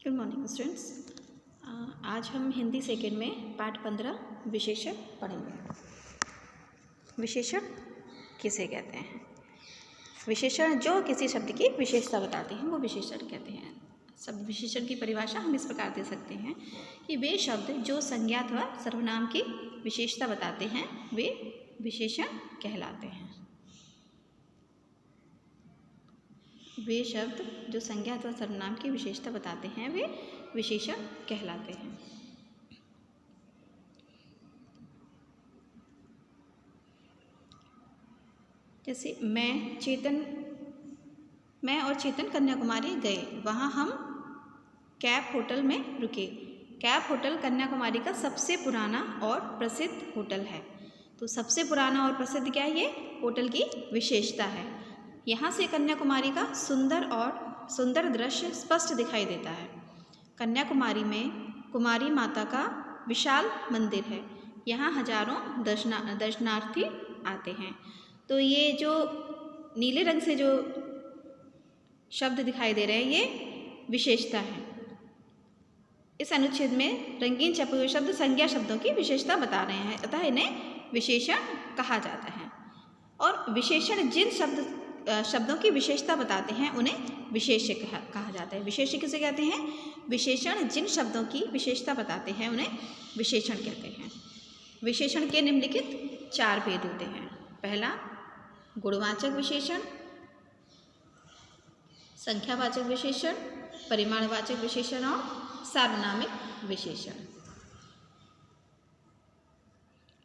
Good morning students. आज हम Hindi second में पाठ 15 विशेषण पढ़ेंगे। विशेषण किसे कहते हैं? विशेषण जो किसी शब्द की विशेषता बताते हैं वो विशेषण कहते हैं। शब्द विशेषण की परिभाषा हम इस प्रकार दे सकते हैं कि वे शब्द जो संज्ञा अथवा सर्वनाम की विशेषता बताते हैं वे विशेषण कहलाते हैं। वे शब्द जो संज्ञा अथवा सर्वनाम की विशेषता बताते हैं वे विशेषण कहलाते हैं। जैसे मैं और चेतन कन्याकुमारी गए, वहाँ हम कैप होटल में रुके। कैप होटल कन्याकुमारी का सबसे पुराना और प्रसिद्ध होटल है। तो सबसे पुराना और प्रसिद्ध क्या है? ये होटल की विशेषता है। यहाँ से कन्याकुमारी का सुंदर दृश्य स्पष्ट दिखाई देता है। कन्याकुमारी में कुमारी माता का विशाल मंदिर है। यहाँ हजारों दर्शनार्थी आते हैं। तो ये जो नीले रंग से जो शब्द दिखाई दे रहे हैं ये विशेषता है। इस अनुच्छेद में रंगीन छपे हुए शब्द संज्ञा शब्दों की विशेषता बता रहे हैं, अतः इन्हें विशेषण कहा जाता है। और विशेषण जिन शब्दों की विशेषता बताते हैं उन्हें विशेष्य कहा जाता है। विशेष्य किसे कहते हैं? विशेषण जिन शब्दों की विशेषता बताते हैं उन्हें विशेषण कहते हैं। विशेषण के निम्नलिखित 4 भेद होते हैं। पहला, गुणवाचक विशेषण, संख्यावाचक विशेषण, परिमाणवाचक विशेषण और सार्वनामिक विशेषण।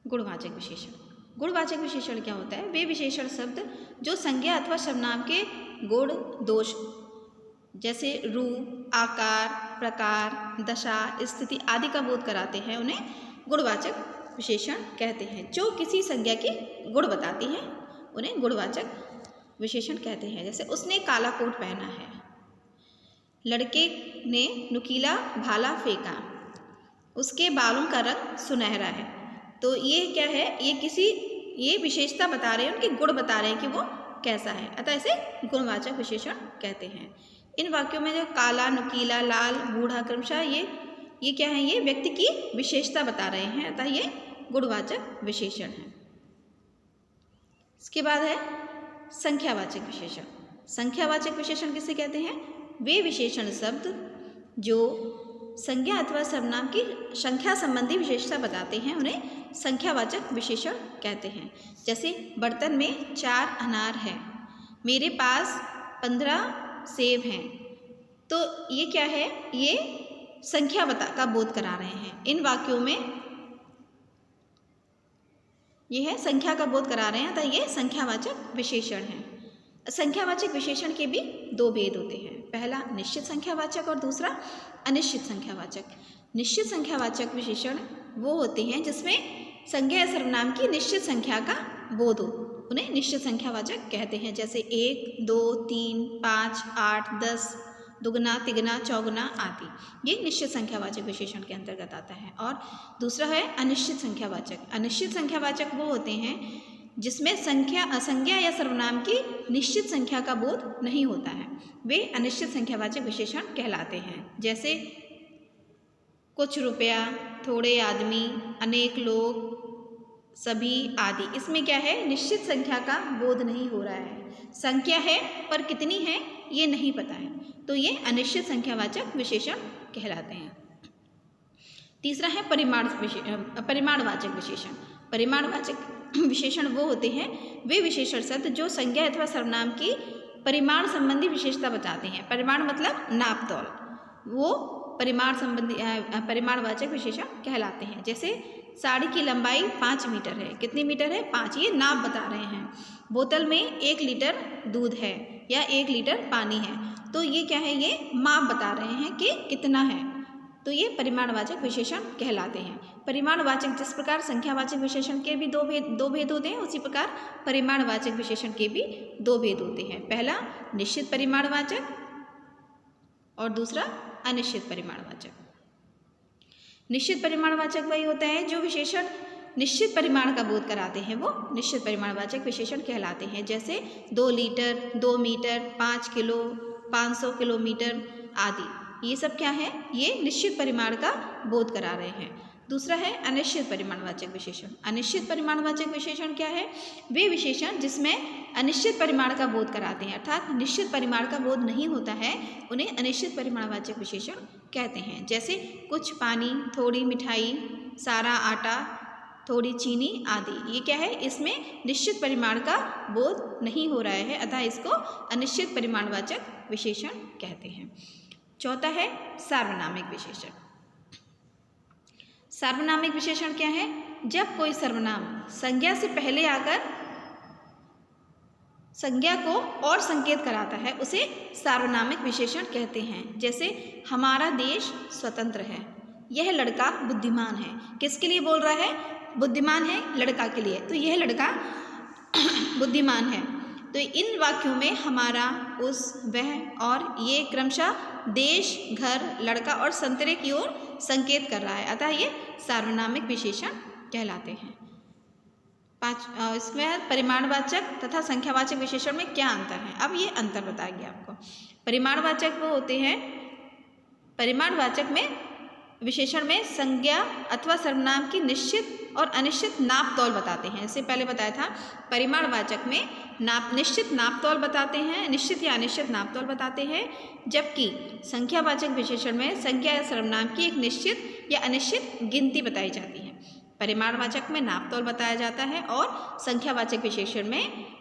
गुणवाचक विशेषण। गुणवाचक विशेषण क्या होता है? वे विशेषण शब्द जो संज्ञा अथवा सर्वनाम के गुण दोष जैसे रूप, आकार, प्रकार, दशा, स्थिति आदि का बोध कराते हैं उन्हें गुणवाचक विशेषण कहते हैं। जो किसी संज्ञा के गुण बताती हैं उन्हें गुणवाचक विशेषण कहते हैं। जैसे उसने काला कोट पहना है, लड़के ने नुकीला भाला फेंका, उसके बालों का रंग सुनहरा है। तो ये क्या है? ये विशेषता बता रहे हैं, उनके गुण बता रहे हैं कि वो कैसा है, अतः इसे गुणवाचक विशेषण कहते हैं। इन वाक्यों में जो काला, नुकीला, लाल, बूढ़ा क्रमशः ये क्या है? ये व्यक्ति की विशेषता बता रहे हैं, अतः ये गुणवाचक विशेषण है। इसके बाद है संख्यावाचक विशेषण। संख्यावाचक विशेषण किसे कहते हैं? वे विशेषण शब्द जो संज्ञा अथवा सर्वनाम की संख्या संबंधी विशेषता बताते हैं उन्हें संख्यावाचक विशेषण कहते हैं। जैसे बर्तन में 4 अनार है, मेरे पास 15 सेब हैं। तो ये क्या है? ये संख्या का बोध करा रहे हैं। इन वाक्यों में ये है संख्या का बोध करा रहे हैं, अतः ये संख्यावाचक विशेषण है। संख्यावाचक विशेषण के भी 2 भेद होते हैं। पहला, निश्चित संख्यावाचक और दूसरा अनिश्चित संख्यावाचक। निश्चित संख्यावाचक विशेषण वो होते हैं जिसमें संज्ञा या सर्वनाम की निश्चित संख्या का बोध हो, उन्हें निश्चित संख्यावाचक कहते हैं। जैसे 1, 2, 3, 5, 8, 10, दुगना, तिगना, चौगुना आदि, ये निश्चित संख्यावाचक विशेषण के अंतर्गत आता है। और दूसरा है अनिश्चित संख्यावाचक। अनिश्चित संख्यावाचक वो होते हैं जिसमें संज्ञा या सर्वनाम की निश्चित संख्या का बोध नहीं होता है, वे अनिश्चित संख्यावाचक विशेषण कहलाते हैं। जैसे कुछ रुपया, थोड़े आदमी, अनेक लोग, सभी आदि। इसमें क्या है? निश्चित संख्या का बोध नहीं हो रहा है, संख्या है पर कितनी है ये नहीं पता है, तो ये अनिश्चित संख्यावाचक विशेषण कहलाते हैं। तीसरा है परिमाणवाचक विशेषण। परिमाणवाचक विशेषण वो होते हैं वे विशेषण शब्द जो संज्ञा अथवा सर्वनाम की परिमाण संबंधी विशेषता बताते हैं। परिमाण मतलब नाप तौल, वो परिमाणवाचक विशेषण कहलाते हैं। जैसे साड़ी की लंबाई 5 मीटर है, कितनी मीटर है? 5, ये नाप बता रहे हैं। बोतल में 1 लीटर दूध है या 1 लीटर पानी है, तो ये क्या है? ये माप बता रहे हैं कि कितना है, तो ये परिमाणवाचक विशेषण कहलाते हैं। परिमाणवाचक जिस प्रकार संख्यावाचक विशेषण के भी दो भेद होते हैं, उसी प्रकार परिमाणवाचक विशेषण के भी 2 भेद होते हैं। पहला, निश्चित परिमाणवाचक और दूसरा अनिश्चित परिमाणवाचक। निश्चित परिमाणवाचक वही होता है जो विशेषण निश्चित परिमाण का बोध कराते हैं, वो निश्चित परिमाणवाचक विशेषण कहलाते हैं। जैसे 2 लीटर, 2 मीटर, 5 किलो, 500 किलोमीटर आदि। ये सब क्या है, ये निश्चित परिमाण का बोध करा रहे हैं। दूसरा है अनिश्चित परिमाणवाचक विशेषण। अनिश्चित परिमाणवाचक विशेषण क्या है, वे विशेषण जिसमें अनिश्चित परिमाण का बोध कराते हैं, अर्थात निश्चित परिमाण का बोध नहीं होता है, उन्हें अनिश्चित परिमाणवाचक विशेषण कहते हैं। जैसे कुछ पानी, थोड़ी मिठाई, सारा आटा, थोड़ी चीनी आदि। ये क्या है, इसमें निश्चित परिमाण का बोध नहीं हो रहा है, अतः इसको अनिश्चित परिमाणवाचक विशेषण कहते हैं। चौथा है सार्वनामिक विशेषण। सार्वनामिक विशेषण क्या है, जब कोई सर्वनाम संज्ञा से पहले आकर संज्ञा को और संकेत कराता है, उसे सार्वनामिक विशेषण कहते हैं। जैसे हमारा देश स्वतंत्र है, यह लड़का बुद्धिमान है। किसके लिए बोल रहा है, बुद्धिमान है लड़का के लिए, तो यह लड़का बुद्धिमान है। तो इन वाक्यों में हमारा, उस, वह और ये क्रमशः देश, घर, लड़का और संतरे की ओर संकेत कर रहा है, अतः ये सार्वनामिक विशेषण कहलाते हैं। इसमें परिमाणवाचक तथा संख्यावाचक विशेषण में क्या अंतर है, अब ये अंतर बताएंगे आपको। परिमाणवाचक वो होते हैं, परिमाणवाचक में विशेषण में संज्ञा अथवा सर्वनाम की निश्चित और अनिश्चित नाप तौल बताते हैं। इससे पहले बताया था परिमाणवाचक में निश्चित नाप तौल बताते हैं, निश्चित या अनिश्चित नाप तौल बताते हैं, जबकि संख्यावाचक विशेषण में संज्ञा या सर्वनाम की एक निश्चित या अनिश्चित गिनती बताई जाती है। परिमाणवाचक में नाप तौल बताया जाता है और संख्यावाचक विशेषण में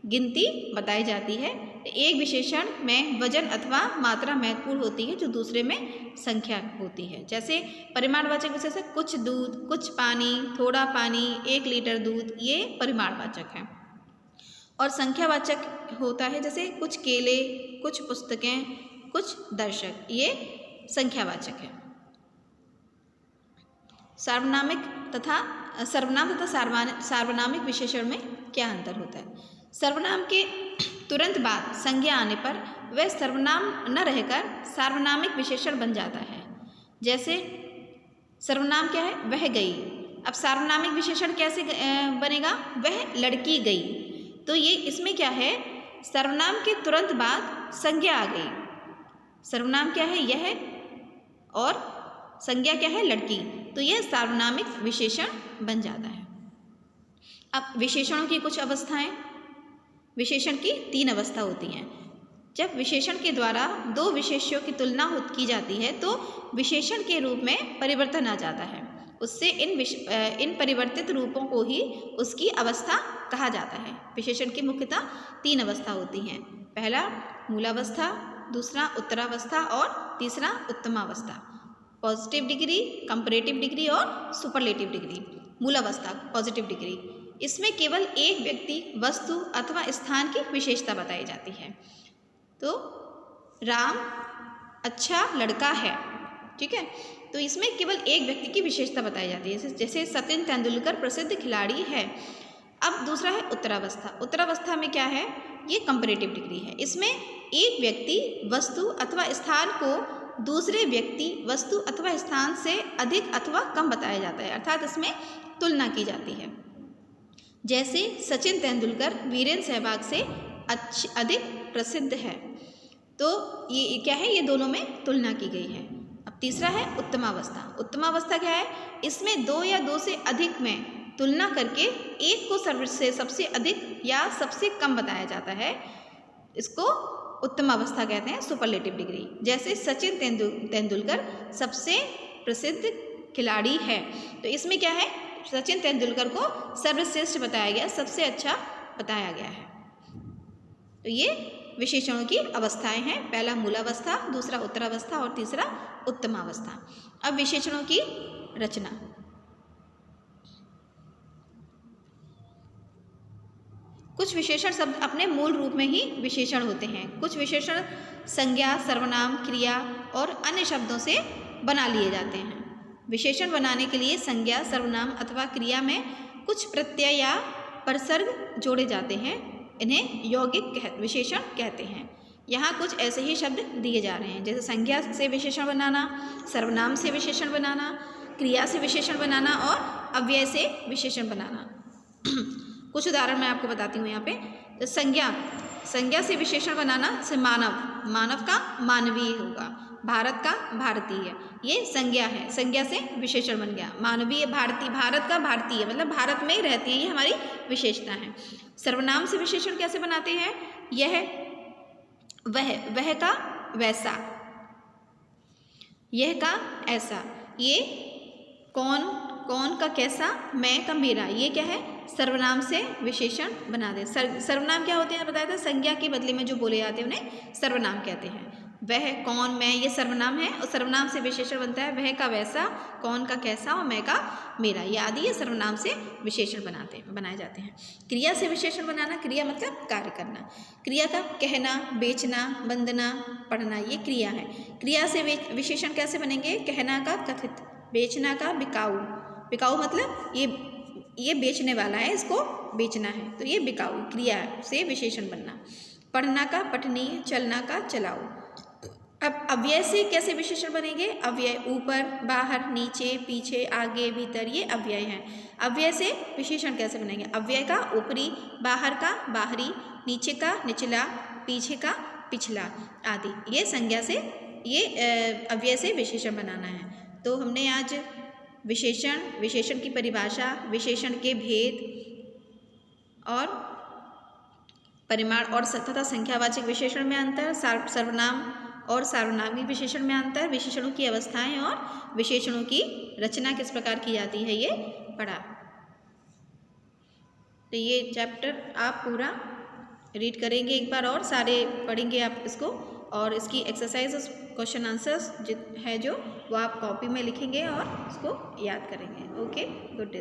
गिनती बताई जाती है। एक विशेषण में वजन अथवा मात्रा महत्वपूर्ण होती है, जो दूसरे में संख्या होती है। जैसे परिमाणवाचक विशेषण कुछ दूध, कुछ पानी, थोड़ा पानी, 1 लीटर दूध, ये परिमाणवाचक है। और संख्यावाचक होता है जैसे कुछ केले, कुछ पुस्तकें, कुछ दर्शक, ये संख्यावाचक है। सार्वनामिक तथा सार्वनामिक विशेषण में क्या अंतर होता है। सर्वनाम के तुरंत बाद संज्ञा आने पर वह सर्वनाम न रहकर सार्वनामिक विशेषण बन जाता है। जैसे सर्वनाम क्या है, वह गई। अब सार्वनामिक विशेषण कैसे बनेगा, वह लड़की गई। तो ये इसमें क्या है, सर्वनाम के तुरंत बाद संज्ञा आ गई। सर्वनाम क्या है, यह, और संज्ञा क्या है, लड़की, तो यह सार्वनामिक विशेषण बन जाता है। अब विशेषणों की कुछ अवस्थाएं। विशेषण की 3 अवस्था होती हैं। जब विशेषण के द्वारा 2 विशेष्यों की तुलना की जाती है तो विशेषण के रूप में परिवर्तन आ जाता है। उससे इन परिवर्तित रूपों को ही उसकी अवस्था कहा जाता है। विशेषण की मुख्यतः 3 अवस्था होती हैं। पहला मूलावस्था, दूसरा उत्तरावस्था और तीसरा उत्तमावस्था। पॉजिटिव डिग्री, कंपैरेटिव डिग्री और सुपरलेटिव डिग्री। मूलावस्था पॉजिटिव डिग्री, इसमें केवल एक व्यक्ति, वस्तु अथवा स्थान की विशेषता बताई जाती है। तो राम अच्छा लड़का है, ठीक है, तो इसमें केवल एक व्यक्ति की विशेषता बताई जाती है, जैसे सचिन तेंदुलकर प्रसिद्ध खिलाड़ी है। अब दूसरा है उत्तरावस्था। उत्तरावस्था में क्या है, ये कंपैरेटिव डिग्री है। इसमें एक व्यक्ति, वस्तु अथवा स्थान को दूसरे व्यक्ति, वस्तु अथवा स्थान से अधिक अथवा कम बताया जाता है, अर्थात इसमें तुलना की जाती है। जैसे सचिन तेंदुलकर वीरेंद्र सहवाग से अधिक प्रसिद्ध है, तो ये क्या है, ये दोनों में तुलना की गई है। अब तीसरा है उत्तमावस्था। उत्तमावस्था क्या है, इसमें 2 या 2 से अधिक में तुलना करके एक को सबसे अधिक या सबसे कम बताया जाता है, इसको उत्तमावस्था कहते हैं, सुपरलेटिव डिग्री। जैसे सचिन तेंदुलकर सबसे प्रसिद्ध खिलाड़ी है, तो इसमें क्या है, सचिन तेंदुलकर को सर्वश्रेष्ठ बताया गया, सबसे अच्छा बताया गया है। तो ये विशेषणों की अवस्थाएं हैं। पहला मूलावस्था, दूसरा उत्तरावस्था और तीसरा उत्तमावस्था। अब विशेषणों की रचना। कुछ विशेषण शब्द अपने मूल रूप में ही विशेषण होते हैं। कुछ विशेषण संज्ञा, सर्वनाम, क्रिया और अन्य शब्दों से बना लिए जाते हैं। विशेषण बनाने के लिए संज्ञा, सर्वनाम अथवा क्रिया में कुछ प्रत्यय या परसर्ग जोड़े जाते हैं, इन्हें यौगिक विशेषण कहते हैं। यहाँ कुछ ऐसे ही शब्द दिए जा रहे हैं, जैसे संज्ञा से विशेषण बनाना, सर्वनाम से विशेषण बनाना, क्रिया से विशेषण बनाना और अव्यय से विशेषण बनाना। कुछ उदाहरण मैं आपको बताती हूँ यहाँ पे। तो संज्ञा से विशेषण बनाना, से मानव का मानवीय होगा। भारत का भारतीय, ये संज्ञा है, संज्ञा से विशेषण बन गया। मानवीय, भारतीय, भारत का भारतीय मतलब भारत में ही रहती है, ये हमारी विशेषता है। सर्वनाम से विशेषण कैसे बनाते हैं? यह, वह का वैसा, यह का ऐसा, ये कौन, कौन का कैसा, मैं का मेरा, ये क्या है? सर्वनाम से विशेषण बना दे। सर्वनाम क्या होते हैं बताया था? संज्ञा के बदले में जो बोले जाते हैं उन्हें सर्वनाम कहते हैं। वह, कौन, मैं, ये सर्वनाम है और सर्वनाम से विशेषण बनता है वह का वैसा, कौन का कैसा और मैं का मेरा, ये आदि ये सर्वनाम से विशेषण बनाए जाते हैं। क्रिया से विशेषण बनाना, क्रिया मतलब कार्य करना। क्रिया का कहना, बेचना, बंदना, पढ़ना, ये क्रिया है। क्रिया से विशेषण कैसे बनेंगे? कहना का कथित, बेचना का बिकाऊ, बिकाऊ मतलब ये बेचने वाला है, इसको बेचना है, तो ये बिकाऊ, क्रिया से विशेषण बनना। पढ़ना का पठनीय, चलना का चलाऊ। अब अव्यय से कैसे विशेषण बनेंगे? अव्यय ऊपर, बाहर, नीचे, पीछे, आगे, भीतर, ये अव्यय हैं। अव्यय से विशेषण कैसे बनेंगे? अव्यय का ऊपरी, बाहर का बाहरी, नीचे का निचला, पीछे का पिछला आदि, ये संज्ञा से, ये अव्यय से विशेषण बनाना है। तो हमने आज विशेषण, विशेषण की परिभाषा, विशेषण के भेद और परिमाण और तथा संख्यावाचक विशेषण में अंतर, सर्वनाम और सार्वनामिक विशेषण में अंतर, विशेषणों की अवस्थाएं और विशेषणों की रचना किस प्रकार की जाती है, ये पढ़ा। तो ये चैप्टर आप पूरा रीड करेंगे एक बार और सारे पढ़ेंगे आप इसको, और इसकी एक्सरसाइज, क्वेश्चन आंसर्स है जो वो आप कॉपी में लिखेंगे और उसको याद करेंगे। Okay, good day.